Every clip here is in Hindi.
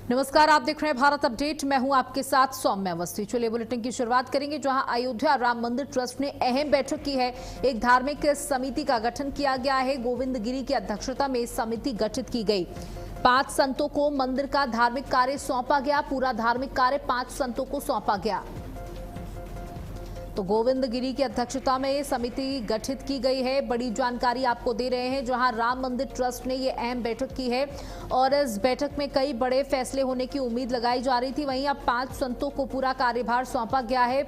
नमस्कार, आप देख रहे हैं भारत अपडेट। मैं हूं आपके साथ सौम्या अवस्थी। चलिए बुलेटिन की शुरुआत करेंगे जहां अयोध्या राम मंदिर ट्रस्ट ने अहम बैठक की है। एक धार्मिक समिति का गठन किया गया है। गोविंद गिरी की अध्यक्षता में समिति गठित की गई। 5 संतों को मंदिर का धार्मिक कार्य सौंपा गया। पूरा धार्मिक कार्य 5 संतों को सौंपा गया। तो गोविंद गिरी की अध्यक्षता में समिति गठित की गई है। बड़ी जानकारी आपको दे रहे हैं जहां राम मंदिर ट्रस्ट ने ये अहम बैठक की है और इस बैठक में कई बड़े फैसले होने की उम्मीद लगाई जा रही थी। वहीं अब 5 संतों को पूरा कार्यभार सौंपा गया है।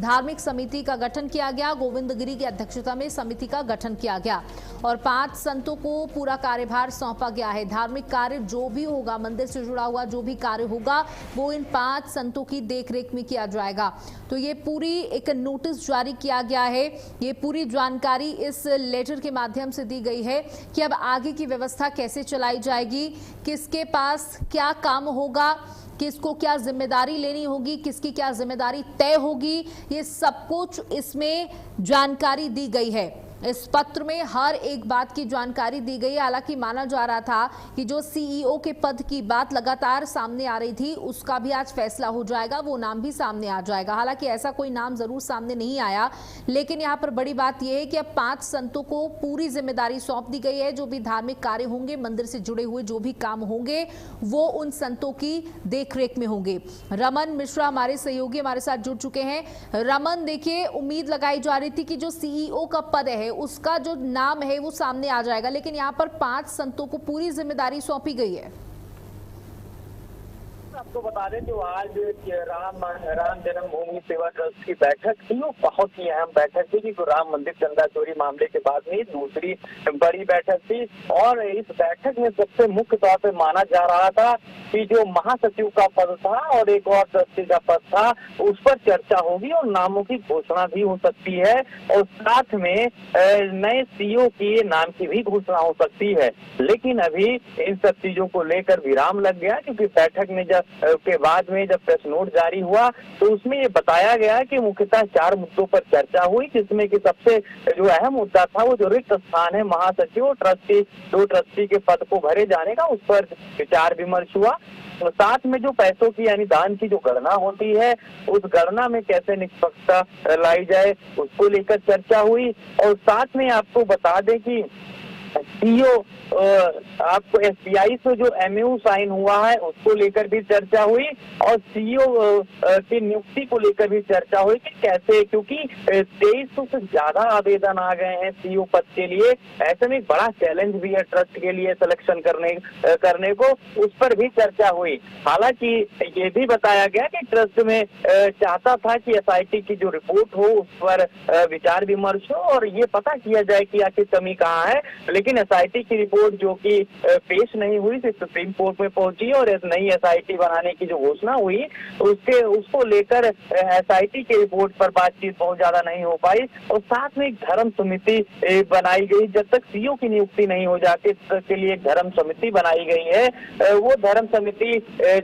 धार्मिक समिति का गठन किया गया। गोविंद गिरी की अध्यक्षता में समिति का गठन किया गया और 5 संतों को पूरा कार्यभार सौंपा गया है। धार्मिक कार्य जो भी होगा, मंदिर से जुड़ा हुआ जो भी कार्य होगा, वो इन 5 संतों की देखरेख में किया जाएगा। तो ये पूरी एक नोटिस जारी किया गया है। ये पूरी जानकारी इस लेटर के माध्यम से दी गई है कि अब आगे की व्यवस्था कैसे चलाई जाएगी, किसके पास क्या काम होगा, किसको क्या जिम्मेदारी लेनी होगी, किसकी क्या जिम्मेदारी तय होगी, ये सब कुछ इसमें जानकारी दी गई है। इस पत्र में हर एक बात की जानकारी दी गई है। हालांकि माना जा रहा था कि जो सीईओ के पद की बात लगातार सामने आ रही थी, उसका भी आज फैसला हो जाएगा, वो नाम भी सामने आ जाएगा। हालांकि ऐसा कोई नाम जरूर सामने नहीं आया, लेकिन यहाँ पर बड़ी बात यह है कि अब 5 संतों को पूरी जिम्मेदारी सौंप दी गई है। जो भी धार्मिक कार्य होंगे, मंदिर से जुड़े हुए जो भी काम होंगे, वो उन संतों की देखरेख में होंगे। रमन मिश्रा हमारे सहयोगी हमारे साथ जुड़ चुके हैं। रमन, देखिए, उम्मीद लगाई जा रही थी कि जो सीईओ का पद है उसका जो नाम है वो सामने आ जाएगा, लेकिन यहाँ पर 5 संतों को पूरी जिम्मेदारी सौंपी गई है। आपको बता दें जो आज राम जन्मभूमि सेवा ट्रस्ट की बैठक थी, वो बहुत ही अहम बैठक थी क्योंकि राम मंदिर चंदा चोरी मामले के बाद में दूसरी बड़ी बैठक थी। और इस बैठक में सबसे मुख्य तौर पे माना जा रहा था कि जो महासचिव का पद था और एक और ट्रस्टी का पद था, उस पर चर्चा होगी और नामों की घोषणा भी हो सकती है और साथ में नए सीईओ की नाम की भी घोषणा हो सकती है। लेकिन अभी इन सब चीजों को लेकर विराम लग गया क्योंकि बैठक में के बाद में जब प्रेस नोट जारी हुआ तो उसमें ये बताया गया कि मुख्यतः 4 मुद्दों पर चर्चा हुई, जिसमें कि सबसे जो अहम मुद्दा था वो जो रिक्त स्थान है महासचिव और दो ट्रस्टी के पद को भरे जाने का, उस पर विचार विमर्श हुआ। तो साथ में जो पैसों की यानी दान की जो गणना होती है, उस गणना में कैसे निष्पक्षता लाई जाए उसको लेकर चर्चा हुई। और साथ में आपको बता दें कि सीईओ आपको एसबीआई से जो एमयू साइन हुआ है उसको लेकर भी चर्चा हुई और सीईओ की नियुक्ति को लेकर भी चर्चा हुई कि कैसे, क्योंकि 2300 से ज्यादा आवेदन आ गए हैं सीईओ पद के लिए। ऐसे में एक बड़ा चैलेंज भी है ट्रस्ट के लिए सिलेक्शन करने को, उस पर भी चर्चा हुई। हालांकि ये भी बताया गया कि ट्रस्ट में चाहता था कि एसआईटी की जो रिपोर्ट हो उस पर विचार विमर्श हो और ये पता किया जाए कि आखिर कमी कहाँ है। लेकिन एसआईटी की रिपोर्ट जो कि पेश नहीं हुई, सिर्फ सुप्रीम कोर्ट में पहुंची और नई एसआईटी बनाने की जो घोषणा हुई उसको लेकर एसआईटी की रिपोर्ट पर बातचीत बहुत ज्यादा नहीं हो पाई। और साथ में एक धर्म समिति बनाई गई। जब तक सीईओ की नियुक्ति नहीं हो जाती के लिए एक धर्म समिति बनाई गई है। वो धर्म समिति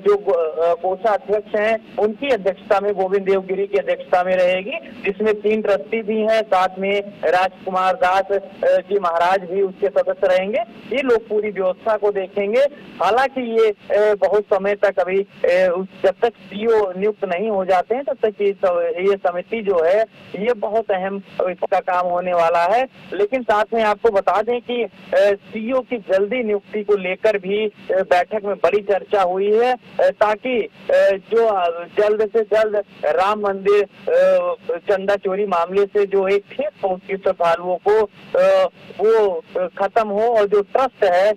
जो कोषाध्यक्ष हैं उनकी अध्यक्षता में, गोविंद देव गिरी की अध्यक्षता में रहेगी, जिसमें 3 ट्रस्टी भी हैं, साथ में राजकुमार दास जी महाराज भी उसके सदस्य रहेंगे। ये लोग पूरी व्यवस्था को देखेंगे। हालांकि ये बहुत समय तक अभी जब तक सीईओ नियुक्त नहीं हो जाते हैं तब तक ये समिति जो है ये बहुत अहम इसका काम होने वाला है। लेकिन साथ में आपको बता दें कि सीईओ की जल्दी नियुक्ति को लेकर भी बैठक में बड़ी चर्चा हुई है ताकि जो जल्द से जल्द राम मंदिर चंदा चोरी मामले से जो एक ठेस पहुंची श्रद्धालुओं को वो खत्म हो और जो ट्रस्ट है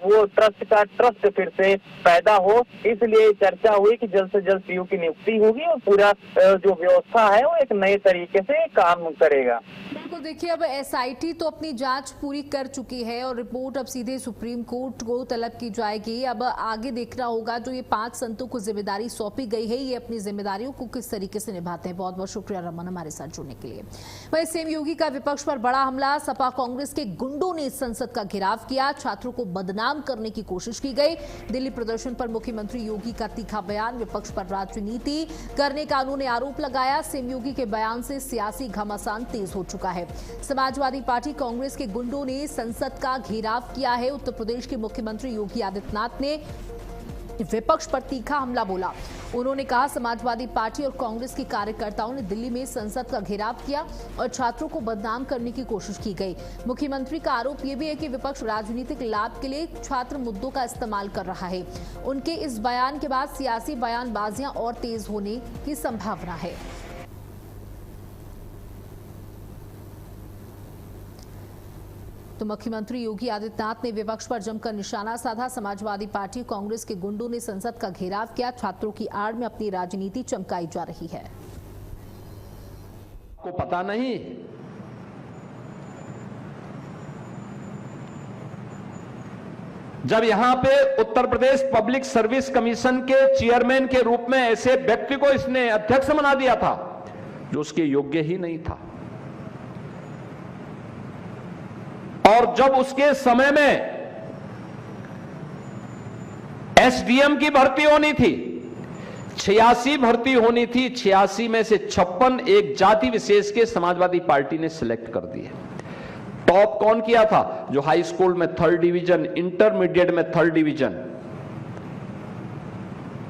वो ट्रस्ट का ट्रस्ट फिर से पैदा हो। इसलिए चर्चा हुई कि जल्द से जल्द सीईओ की नियुक्ति होगी और पूरा जो व्यवस्था है वो एक नए तरीके से काम करेगा। बिल्कुल, देखिए, अब एसआईटी तो अपनी जांच पूरी कर चुकी है और रिपोर्ट अब सीधे सुप्रीम कोर्ट को तलब की जाएगी। अब आगे देखना होगा जो ये 5 संतों को जिम्मेदारी सौंपी गई है, ये अपनी जिम्मेदारियों को किस तरीके से निभाते हैं। बहुत बहुत शुक्रिया रमन हमारे साथ जुड़ने के लिए। वहीं सीएम योगी का विपक्ष पर बड़ा हमला। सपा कांग्रेस के गुंडों ने संसद का घेराव किया। छात्रों को बदनाम करने की कोशिश की गई। दिल्ली प्रदर्शन पर मुख्यमंत्री योगी का तीखा बयान। विपक्ष पर राजनीति करने का उन्होंने आरोप लगाया। सीएम योगी के बयान से सियासी घमासान तेज हो चुका है। समाजवादी पार्टी कांग्रेस के गुंडों ने संसद का घेराव किया है। उत्तर प्रदेश के मुख्यमंत्री योगी आदित्यनाथ ने विपक्ष पर तीखा हमला बोला। उन्होंने कहा समाजवादी पार्टी और कांग्रेस के कार्यकर्ताओं ने दिल्ली में संसद का घेराव किया और छात्रों को बदनाम करने की कोशिश की गई। मुख्यमंत्री का आरोप यह भी है कि विपक्ष राजनीतिक लाभ के लिए छात्र मुद्दों का इस्तेमाल कर रहा है। उनके इस बयान के बाद सियासी बयानबाजियां और तेज होने की संभावना है। तो मुख्यमंत्री योगी आदित्यनाथ ने विपक्ष पर जमकर निशाना साधा। समाजवादी पार्टी कांग्रेस के गुंडों ने संसद का घेराव किया। छात्रों की आड़ में अपनी राजनीति चमकाई जा रही है। को पता नहीं जब यहां पे Uttar Pradesh public service commission के चेयरमैन के रूप में ऐसे व्यक्ति को इसने अध्यक्ष बना दिया था जो उसके योग्य ही नहीं था, और जब उसके समय में एसडीएम की भर्ती होनी थी, 86 भर्ती होनी थी, 86 में से 56 एक जाति विशेष के समाजवादी पार्टी ने सिलेक्ट कर दिए। टॉप कौन किया था? जो हाई स्कूल में 3rd डिवीजन, इंटरमीडिएट में 3rd डिवीजन,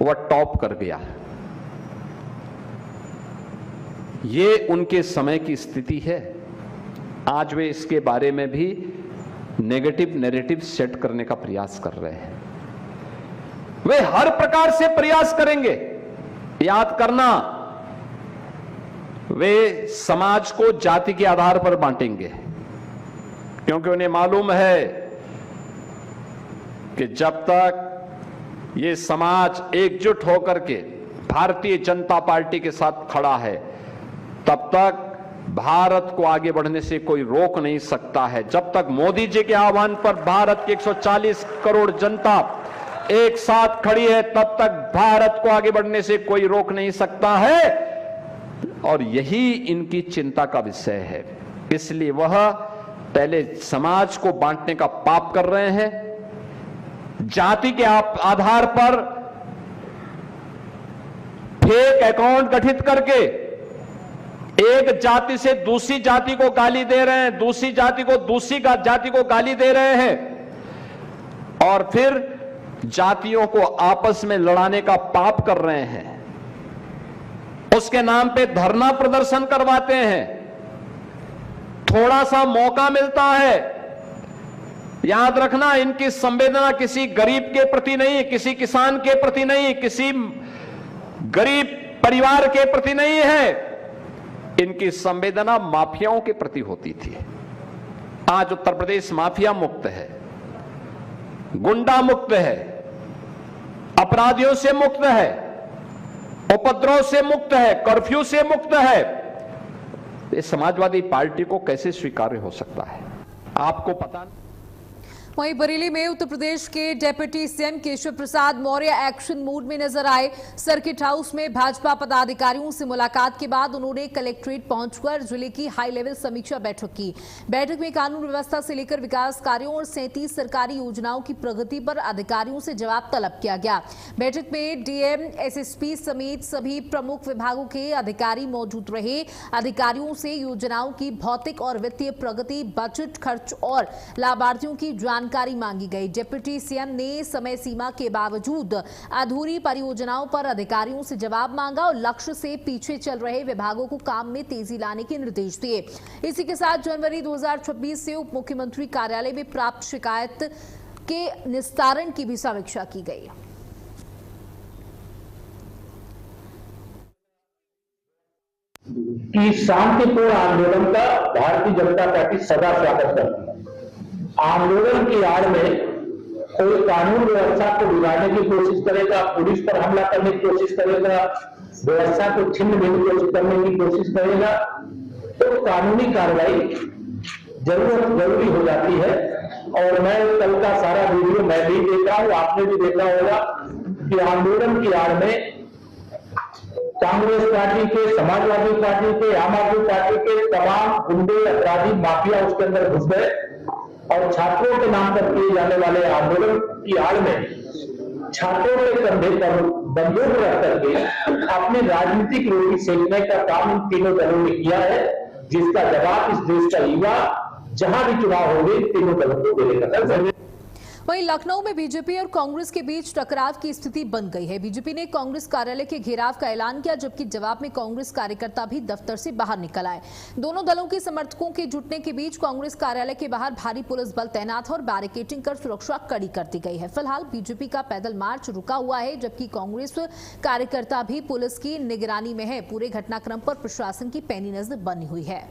वह टॉप कर गया। ये उनके समय की स्थिति है। आज वे इसके बारे में भी नेगेटिव नैरेटिव सेट करने का प्रयास कर रहे हैं। वे हर प्रकार से प्रयास करेंगे। याद करना, वे समाज को जाति के आधार पर बांटेंगे, क्योंकि उन्हें मालूम है कि जब तक ये समाज एकजुट होकर के भारतीय जनता पार्टी के साथ खड़ा है, तब तक भारत को आगे बढ़ने से कोई रोक नहीं सकता है। जब तक मोदी जी के आह्वान पर भारत की 140 करोड़ जनता एक साथ खड़ी है, तब तक भारत को आगे बढ़ने से कोई रोक नहीं सकता है। और यही इनकी चिंता का विषय है। इसलिए वह पहले समाज को बांटने का पाप कर रहे हैं, जाति के आधार पर फेक अकाउंट गठित करके एक जाति से दूसरी जाति को गाली दे रहे हैं, दूसरी जाति को दूसरी जाति को गाली दे रहे हैं, और फिर जातियों को आपस में लड़ाने का पाप कर रहे हैं। उसके नाम पे धरना प्रदर्शन करवाते हैं। थोड़ा सा मौका मिलता है, याद रखना, इनकी संवेदना किसी गरीब के प्रति नहीं, किसी किसान के प्रति नहीं, किसी गरीब परिवार के प्रति नहीं है। इनकी संवेदना माफियाओं के प्रति होती थी। आज उत्तर प्रदेश माफिया मुक्त है, गुंडा मुक्त है, अपराधियों से मुक्त है, उपद्रव से मुक्त है, कर्फ्यू से मुक्त है। ये समाजवादी पार्टी को कैसे स्वीकार्य हो सकता है? आपको पता नहीं। वहीं बरेली में उत्तर प्रदेश के deputy CM Keshav Prasad Maurya action mood में नजर आए। सर्किट हाउस में भाजपा पदाधिकारियों से मुलाकात के बाद उन्होंने कलेक्ट्रेट पहुंचकर जिले की हाई लेवल समीक्षा बैठक की। बैठक में कानून व्यवस्था से लेकर विकास कार्यों और 37 सरकारी योजनाओं की प्रगति पर अधिकारियों से जवाब तलब किया गया। बैठक में डीएम, एसएसपी समेत सभी प्रमुख विभागों के अधिकारी मौजूद रहे। अधिकारियों से योजनाओं की भौतिक और वित्तीय प्रगति, बजट खर्च और लाभार्थियों की जानकारी मांगी गई। डिप्टी सीएम ने समय सीमा के बावजूद अधूरी परियोजनाओं पर अधिकारियों से जवाब मांगा और लक्ष्य से पीछे चल रहे विभागों को काम में तेजी लाने के निर्देश दिए। इसी के साथ जनवरी 2026 से उप मुख्यमंत्री कार्यालय में प्राप्त शिकायत के निस्तारण की भी समीक्षा की गई। कि शांतिपूर्ण आंदोलन का भारतीय जनता पार्टी सदा स्वागत करती है। आंदोलन की आड़ में कोई कानून व्यवस्था को बिगाड़ने की कोशिश करेगा, पुलिस पर हमला करने की कोशिश करेगा, व्यवस्था को छिन्न भिन्न करने की कोशिश करेगा, तो कानूनी कार्रवाई जरूरी हो जाती है। और मैं कल का सारा वीडियो मैं भी देखा हूं, आपने भी देखा होगा कि आंदोलन की आड़ में कांग्रेस पार्टी के, समाजवादी पार्टी के, आम आदमी पार्टी के तमाम गुंडे, अपराधी, माफिया उसके अंदर घुस गए और छात्रों के नाम पर किए जाने वाले आंदोलन की आड़ में छात्रों के कंधे पर बंदूक रख करके अपने राजनीतिक रोटी सेकने का काम इन तीनों दलों ने किया है, जिसका जवाब इस देश का युवा जहां भी चुनाव होंगे तीनों दलों को देने का। वहीं लखनऊ में बीजेपी और कांग्रेस के बीच टकराव की स्थिति बन गई है। बीजेपी ने कांग्रेस कार्यालय के घेराव का ऐलान किया, जबकि जवाब में कांग्रेस कार्यकर्ता भी दफ्तर से बाहर निकल आए। दोनों दलों के समर्थकों के जुटने के बीच कांग्रेस कार्यालय के बाहर भारी पुलिस बल तैनात है और बैरिकेडिंग कर सुरक्षा कड़ी कर दी गई है। फिलहाल बीजेपी का पैदल मार्च रुका हुआ है, जबकि कांग्रेस कार्यकर्ता भी पुलिस की निगरानी में है। पूरे घटनाक्रम पर प्रशासन की पैनी नजर बनी हुई है।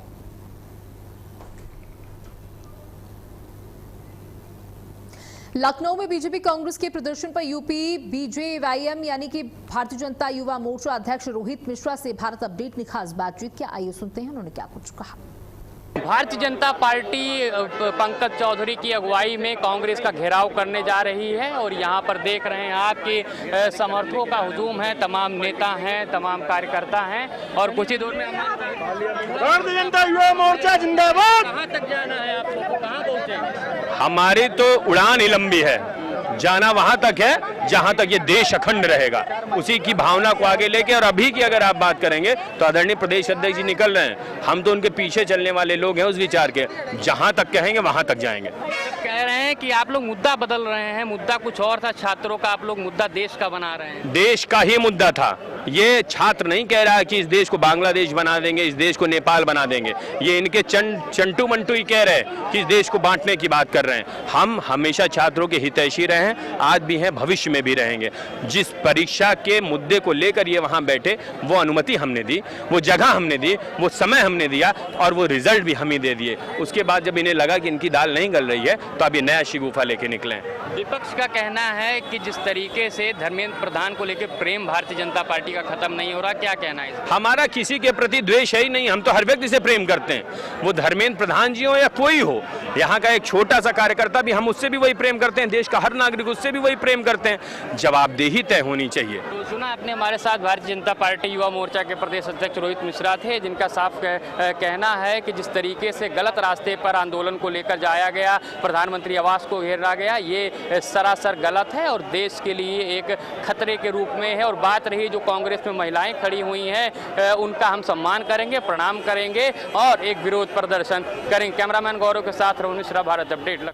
लखनऊ में बीजेपी कांग्रेस के प्रदर्शन पर यूपी बीजेवाईएम यानी कि भारतीय जनता युवा मोर्चा अध्यक्ष रोहित मिश्रा से भारत अपडेट ने खास बातचीत किया। आइए सुनते हैं उन्होंने क्या कुछ कहा। भारतीय जनता पार्टी पंकज चौधरी की अगुवाई में कांग्रेस का घेराव करने जा रही है और यहाँ पर देख रहे हैं आपके समर्थकों का हुजूम है। तमाम नेता हैं, तमाम कार्यकर्ता हैं और कुछ ही दूर में भारतीय जनता युवा मोर्चा जिंदाबाद। कहाँ तक जाना है आपको, कहाँ पहुँचेंगे? हमारी तो उड़ान ही लंबी है, जाना वहां तक है जहां तक ये देश अखंड रहेगा। उसी की भावना को आगे लेके, और अभी की अगर आप बात करेंगे तो आदरणीय प्रदेश अध्यक्ष जी निकल रहे हैं, हम तो उनके पीछे चलने वाले लोग हैं उस विचार के, जहां तक कहेंगे वहां तक जाएंगे। कह रहे हैं कि आप लोग मुद्दा बदल रहे हैं, मुद्दा कुछ और था छात्रों का, आप लोग मुद्दा देश का बना रहे हैं। देश का ही मुद्दा था, ये छात्र नहीं कह रहा है कि इस देश को बांग्लादेश बना देंगे, इस देश को नेपाल बना देंगे। ये इनके चंटू मंटू ही कह रहे हैं कि इस देश को बांटने की बात कर रहे हैं। हम हमेशा छात्रों के हितैषी रहे हैं, आज भी हैं, भविष्य में भी रहेंगे। जिस परीक्षा के मुद्दे को लेकर ये वहां बैठे, वो अनुमति हमने दी, वो जगह हमने दी, वो समय हमने दिया और वो रिजल्ट भी हम ही दे दिए। उसके बाद जब इन्हें लगा कि इनकी दाल नहीं गल रही है तो अब ये नया शिगुफा लेके निकले। विपक्ष का कहना है कि जिस तरीके से धर्मेंद्र प्रधान को लेकर प्रेम भारतीय जनता पार्टी का खत्म नहीं हो रहा, क्या कहना है? हमारा किसी के प्रति द्वेष है ही नहीं, हम तो हर व्यक्ति से प्रेम करते हैं, वो धर्मेंद्र प्रधान जी हो या कोई हो। यहाँ का एक छोटा सा कार्यकर्ता भी, हम उससे भी वही प्रेम करते हैं, देश का हर नागरिक उससे भी वही प्रेम करते हैं। जवाबदेही तय होनी चाहिए। तो सुना आपने, हमारे साथ भारतीय जनता पार्टी युवा मोर्चा के प्रदेश अध्यक्ष रोहित मिश्रा थे, जिनका साफ कहना है कि जिस तरीके से गलत रास्ते पर आंदोलन को लेकर जाया गया, प्रधानमंत्री आवास को घेरा गया, ये सरासर गलत है और देश के लिए एक खतरे के रूप में है। और बात रही जो कांग्रेस में महिलाएं खड़ी हुई हैं, उनका हम सम्मान करेंगे, प्रणाम करेंगे और एक विरोध प्रदर्शन करेंगे। कैमरामैन गौरव के साथ रोहित मिश्रा, भारत अपडेट।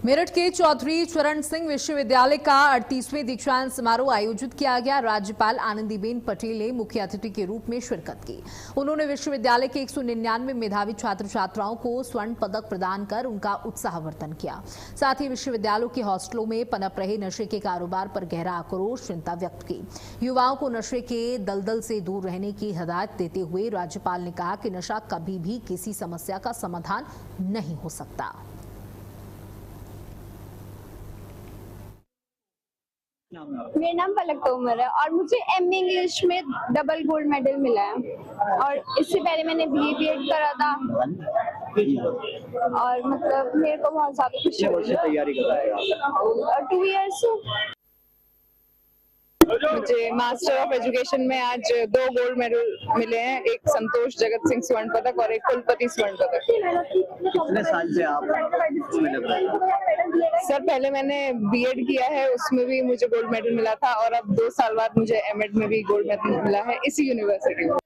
मेरठ के चौधरी चरण सिंह विश्वविद्यालय का 38वें दीक्षांत समारोह आयोजित किया गया। राज्यपाल आनंदीबेन पटेल ने मुख्य अतिथि के रूप में शिरकत की। उन्होंने विश्वविद्यालय के 199 मेधावी छात्र छात्राओं को स्वर्ण पदक प्रदान कर उनका उत्साहवर्धन किया। साथ ही विश्वविद्यालयों के हॉस्टलों में पनप रहे नशे के कारोबार पर गहरा आक्रोश, चिंता व्यक्त की। युवाओं को नशे के दलदल से दूर रहने की हिदायत देते हुए राज्यपाल ने कहा कि नशा कभी भी किसी समस्या का समाधान नहीं हो सकता। मेरा नाम पलक तोमर है और मुझे एमए इंग्लिश में डबल गोल्ड मेडल मिला है और इससे पहले मैंने बीएड करा था और मतलब मेरे को बहुत ज्यादा खुशी हुई। तैयारी कर रहा है 2 इयर्स। मुझे मास्टर ऑफ एजुकेशन में आज 2 गोल्ड मेडल मिले हैं, एक संतोष जगत सिंह स्वर्ण पदक और एक कुलपति स्वर्ण पदक। कितने साल से आप इसमें लग रहे हैं? सर पहले मैंने बीएड किया है, उसमें भी मुझे गोल्ड मेडल मिला था और अब 2 साल बाद मुझे एमएड में भी गोल्ड मेडल मिला है इसी यूनिवर्सिटी में।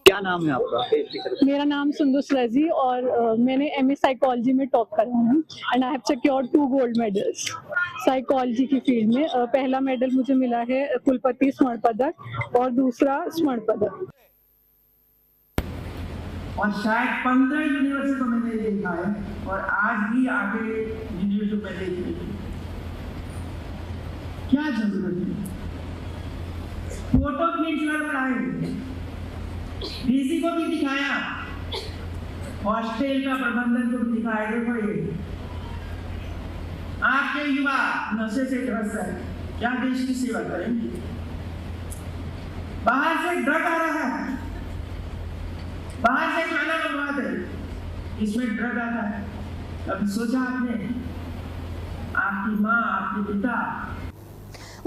क्या नाम है आपका? मेरा नाम सुंदुस रजी और मैंने एमए साइकोलॉजी में टॉप करा है and I have secured 2 gold medals psychology की फील्ड में। पहला मेडल मुझे मिला है कुलपति स्वर्ण पदक और दूसरा स्वर्ण पदक। और शायद 15 यूनिवर्सिटी को मैंने देखा है और आज भी आगे यूनिवर्सिटी में देखी। क्या जरूरत है? फोटो खींचकर बनाए, डीसी को भी दिखाया, हॉस्टल का प्रबंधन को भी दिखाया। देखो ये आपके युवा नशे से ग्रस्त है, क्या देश की सेवा करेंगे? बाहर से ड्रग आ रहा है, बाहर से खाना मंगवा दे, इसमें ड्रग आता है। कभी सोचा आपने? आपकी माँ, आपके पिता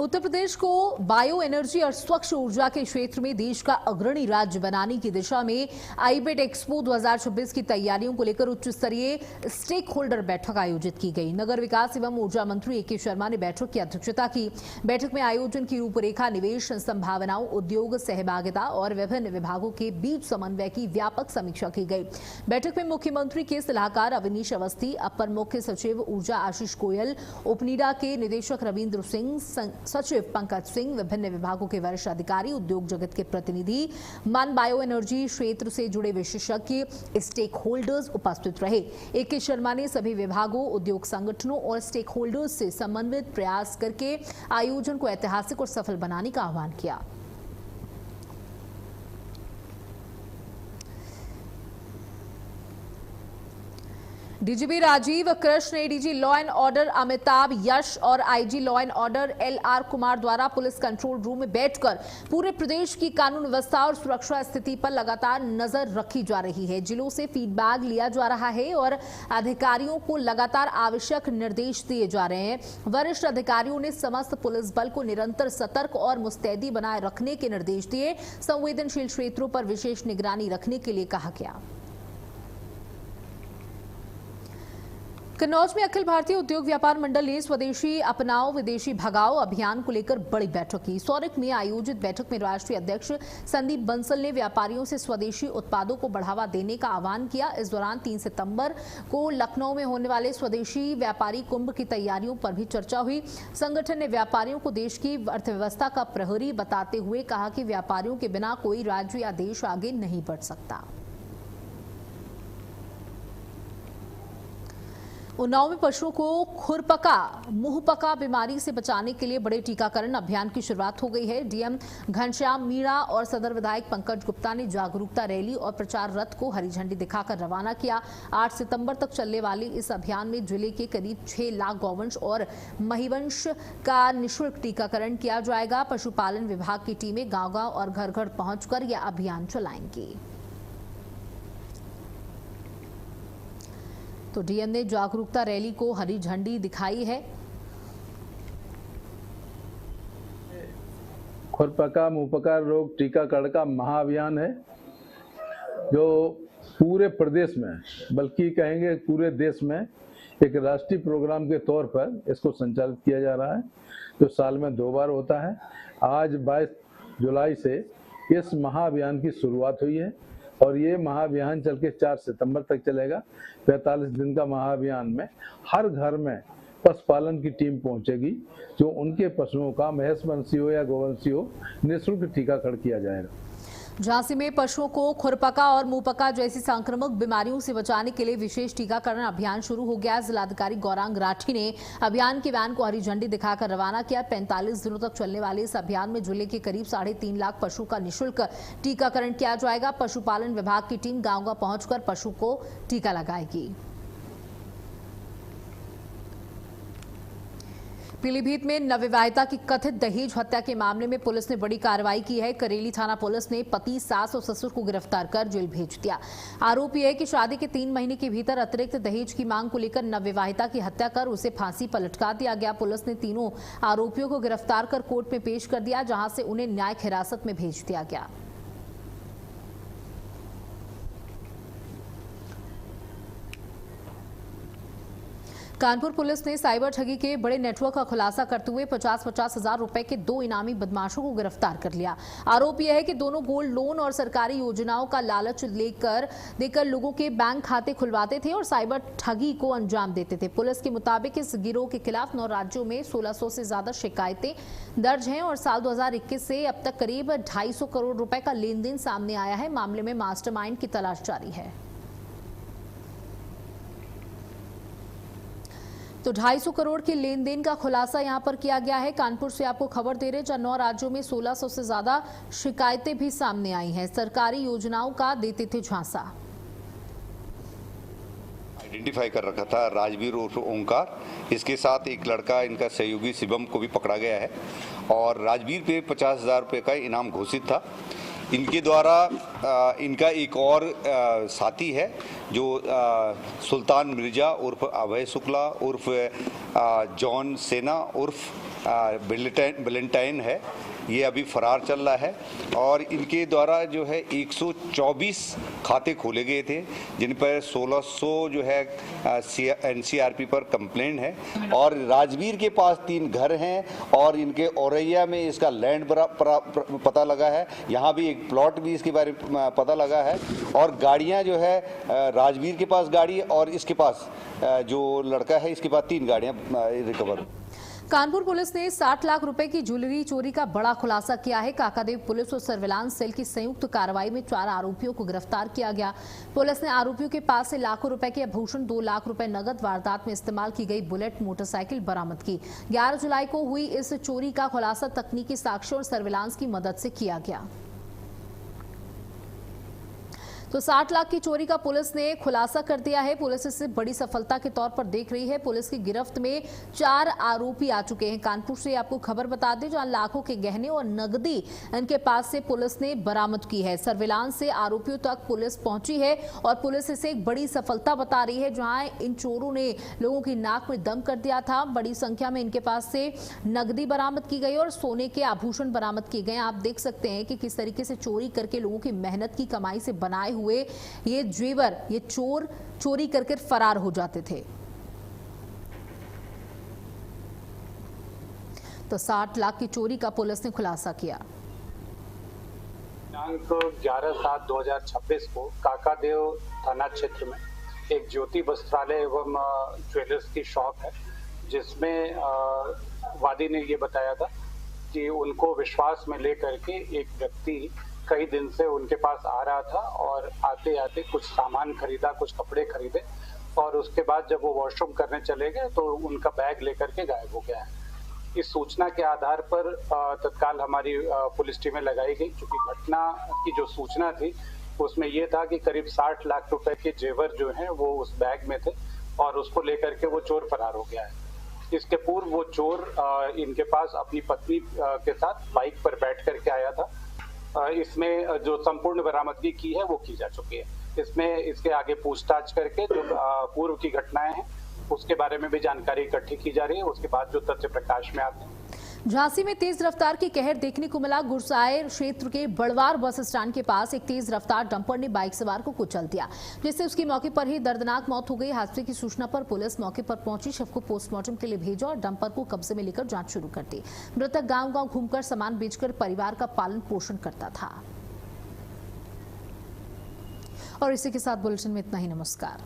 उत्तर प्रदेश को बायो एनर्जी और स्वच्छ ऊर्जा के क्षेत्र में देश का अग्रणी राज्य बनाने की दिशा में आईबेट एक्सपो 2026 की तैयारियों को लेकर उच्च स्तरीय स्टेक होल्डर बैठक आयोजित की गई। नगर विकास एवं ऊर्जा मंत्री ए.के. शर्मा ने बैठक की अध्यक्षता की। बैठक में आयोजन की रूपरेखा, निवेश संभावनाओं, उद्योग सहभागिता और विभिन्न विभागों के बीच समन्वय की व्यापक समीक्षा की गई। बैठक में मुख्यमंत्री के सलाहकार अवनीश अवस्थी, अपर मुख्य सचिव ऊर्जा आशीष गोयल, उपनीडा के निदेशक रविंद्र सिंह, सचिव पंकज सिंह, विभिन्न विभागों के वरिष्ठ अधिकारी, उद्योग जगत के प्रतिनिधि, मन बायो एनर्जी क्षेत्र से जुड़े विशेषज्ञ, स्टेक होल्डर्स उपस्थित रहे। ए.के. शर्मा ने सभी विभागों, उद्योग संगठनों और स्टेक होल्डर्स से समन्वित प्रयास करके आयोजन को ऐतिहासिक और सफल बनाने का आह्वान किया। DGP Rajiv Krishna, ADG law and order Amitabh Yash और IG law and order LR Kumar द्वारा पुलिस कंट्रोल रूम में बैठकर पूरे प्रदेश की कानून व्यवस्था और सुरक्षा स्थिति पर लगातार नजर रखी जा रही है। जिलों से फीडबैक लिया जा रहा है और अधिकारियों को लगातार आवश्यक निर्देश दिए जा रहे हैं। वरिष्ठ अधिकारियों ने समस्त पुलिस बल को निरंतर सतर्क और मुस्तैदी बनाए रखने के निर्देश दिए। संवेदनशील क्षेत्रों पर विशेष निगरानी रखने के लिए कहा गया। कन्नौज में अखिल भारतीय उद्योग व्यापार मंडल ने स्वदेशी अपनाओ विदेशी भगाओ अभियान को लेकर बड़ी बैठक की। सौरख में आयोजित बैठक में राष्ट्रीय अध्यक्ष संदीप बंसल ने व्यापारियों से स्वदेशी उत्पादों को बढ़ावा देने का आह्वान किया। इस दौरान 3 सितंबर को लखनऊ में होने वाले स्वदेशी व्यापारी कुंभ की तैयारियों पर भी चर्चा हुई। संगठन ने व्यापारियों को देश की अर्थव्यवस्था का प्रहरी बताते हुए कहा कि व्यापारियों के बिना कोई राज्य या देश आगे नहीं बढ़ सकता। उन्नाव में पशुओं को खुरपका मुंहपका बीमारी से बचाने के लिए बड़े टीकाकरण अभियान की शुरुआत हो गई है। डीएम घनश्याम मीणा और सदर विधायक पंकज गुप्ता ने जागरूकता रैली और प्रचार रथ को हरी झंडी दिखाकर रवाना किया। 8 सितंबर तक चलने वाले इस अभियान में जिले के करीब 6 लाख गौवंश और महिवंश का निःशुल्क टीकाकरण किया जाएगा। पशुपालन विभाग की टीमें गांव-गांव और घर-घर पहुंचकर यह अभियान चलाएंगी। तो डीएम ने जागरूकता रैली को हरी झंडी दिखाई है। खुरपका मुंहपका रोग टीकाकरण का महाअभियान है जो पूरे प्रदेश में, बल्कि कहेंगे पूरे देश में एक राष्ट्रीय प्रोग्राम के तौर पर इसको संचालित किया जा रहा है, जो साल में 2 बार होता है। आज 22 जुलाई से इस महाअभियान की शुरुआत हुई है और ये महाअभियान चल के 4 सितंबर तक चलेगा। 45 दिन का महाअभियान में हर घर में पशुपालन की टीम पहुंचेगी, जो उनके पशुओं का महिषवंशी हो या गोवंशी हो निःशुल्क टीकाकरण किया जाएगा। झांसी में पशुओं को खुरपका और मुंहपका जैसी संक्रामक बीमारियों से बचाने के लिए विशेष टीकाकरण अभियान शुरू हो गया। जिलाधिकारी गौरांग राठी ने अभियान की वैन को हरी झंडी दिखाकर रवाना किया। 45 दिनों तक चलने वाले इस अभियान में जिले के करीब 3.5 लाख पशु का निःशुल्क टीकाकरण किया जाएगा। पशुपालन विभाग की टीम गांव-गांव पहुंचकर पशु को टीका लगाएगी। पीलीभीत में नवविवाहिता की कथित दहेज हत्या के मामले में पुलिस ने बड़ी कार्रवाई की है। करेली थाना पुलिस ने पति, सास और ससुर को गिरफ्तार कर जेल भेज दिया। आरोपी है कि शादी के 3 महीने के भीतर अतिरिक्त दहेज की मांग को लेकर नवविवाहिता की हत्या कर उसे फांसी पर लटका दिया गया। पुलिस ने तीनों आरोपियों को गिरफ्तार कर कोर्ट में पेश कर दिया, जहां से उन्हें न्यायिक हिरासत में भेज दिया गया। कानपुर पुलिस ने साइबर ठगी के बड़े नेटवर्क का खुलासा करते हुए 50-50 हजार रुपए के 2 इनामी बदमाशों को गिरफ्तार कर लिया। आरोप यह है कि दोनों गोल्ड लोन और सरकारी योजनाओं का लालच देकर लोगों के बैंक खाते खुलवाते थे और साइबर ठगी को अंजाम देते थे। पुलिस के मुताबिक इस गिरोह के खिलाफ 9 राज्यों में 1600 से ज्यादा शिकायतें दर्ज हैं और साल 2021 से अब तक करीब 250 करोड़ रुपए का लेन देन सामने आया है। मामले में मास्टरमाइंड की तलाश जारी है। तो 250 करोड़ के लेन देन का खुलासा यहां पर किया गया है। कानपुर से आपको खबर दे रहे, जहां 9 राज्यों में 1600 से ज्यादा शिकायतें भी सामने आई हैं। सरकारी योजनाओं का देते थे झांसा। आइडेंटिफाई कर रखा था राजवीर उर्फ ओंकार, इसके साथ एक लड़का इनका सहयोगी शिवम को भी पकड़ा गया है और राजवीर पे 50,000 रुपये का इनाम घोषित था। इनके द्वारा इनका एक और साथी है जो सुल्तान मिर्जा उर्फ अभय शुक्ला उर्फ जॉन सेना उर्फ वैलेंटाइन है, ये अभी फरार चल रहा है। और इनके द्वारा जो है 124 खाते खोले गए थे, जिन पर 1600 जो है NCRP पर कंप्लेंट है। और राजवीर के पास 3 घर हैं और इनके औरैया में इसका लैंड पता लगा है, यहाँ भी एक प्लॉट भी इसके बारे में पता लगा है। और गाड़ियाँ जो है राजवीर के पास गाड़ी और इसके पास जो लड़का है इसके पास 3 गाड़ियाँ रिकवर। कानपुर पुलिस ने 60 लाख रुपए की ज्वेलरी चोरी का बड़ा खुलासा किया है। काकादेव पुलिस और सर्विलांस सेल की संयुक्त कार्रवाई में 4 आरोपियों को गिरफ्तार किया गया। पुलिस ने आरोपियों के पास से लाखों रुपए के आभूषण, 2 लाख रुपए नगद, वारदात में इस्तेमाल की गई बुलेट मोटरसाइकिल बरामद की। 11 जुलाई को हुई इस चोरी का खुलासा तकनीकी साक्ष्यों और सर्विलांस की मदद से किया गया। तो 60 लाख की चोरी का पुलिस ने खुलासा कर दिया है। पुलिस इसे बड़ी सफलता के तौर पर देख रही है। पुलिस की गिरफ्त में 4 आरोपी आ चुके हैं। कानपुर से आपको खबर बता दें, जहां लाखों के गहने और नकदी इनके पास से पुलिस ने बरामद की है। सर्विलांस से आरोपियों तक पुलिस पहुंची है और पुलिस इसे एक बड़ी सफलता बता रही है, जहां इन चोरों ने लोगों की नाक में दम कर दिया था। बड़ी संख्या में इनके पास से नकदी बरामद की गई और सोने के आभूषण बरामद किए गए। आप देख सकते हैं कि किस तरीके से चोरी करके लोगों की मेहनत की कमाई से बनाए हुए ये जेवर ये चोर चोरी करके फरार हो जाते थे। तो 60 लाख की चोरी का पुलिस ने खुलासा किया। दिनांक 11/7/2026 को काकादेव थाना क्षेत्र में एक ज्योति वस्त्रालय एवं ज्वेलर्स की शॉप है, जिसमें वादी ने ये बताया था कि उनको विश्वास में लेकर के एक व्यक्ति कई दिन से उनके पास आ रहा था और आते आते कुछ सामान खरीदा, कुछ कपड़े खरीदे और उसके बाद जब वो वॉशरूम करने चले गए तो उनका बैग लेकर के गायब हो गया है। इस सूचना के आधार पर तत्काल हमारी पुलिस टीमें लगाई गई, क्योंकि घटना की जो सूचना थी उसमें ये था कि करीब 60 लाख रुपए के जेवर जो हैं वो उस बैग में थे और उसको लेकर के वो चोर फरार हो गया है। इसके पूर्व वो चोर इनके पास अपनी पत्नी के साथ बाइक पर बैठ करके आया था। इसमें जो संपूर्ण बरामदगी की है वो की जा चुकी है। इसमें इसके आगे पूछताछ करके जो पूर्व की घटनाएं हैं उसके बारे में भी जानकारी इकट्ठी की जा रही है। उसके बाद जो तथ्य प्रकाश में आते हैं। झांसी में तेज रफ्तार की कहर देखने को मिला। गुरसायर क्षेत्र के बड़वार बस स्टैंड के पास एक तेज रफ्तार डंपर ने बाइक सवार को कुचल दिया, जिससे उसकी मौके पर ही दर्दनाक मौत हो गई। हादसे की सूचना पर पुलिस मौके पर पहुंची, शव को पोस्टमार्टम के लिए भेजा और डंपर को कब्जे में लेकर जांच शुरू कर दी। मृतक गांव-गांव घूमकर सामान बेचकर परिवार का पालन पोषण करता था। और इसी के साथ बुलेटिन में इतना ही। नमस्कार।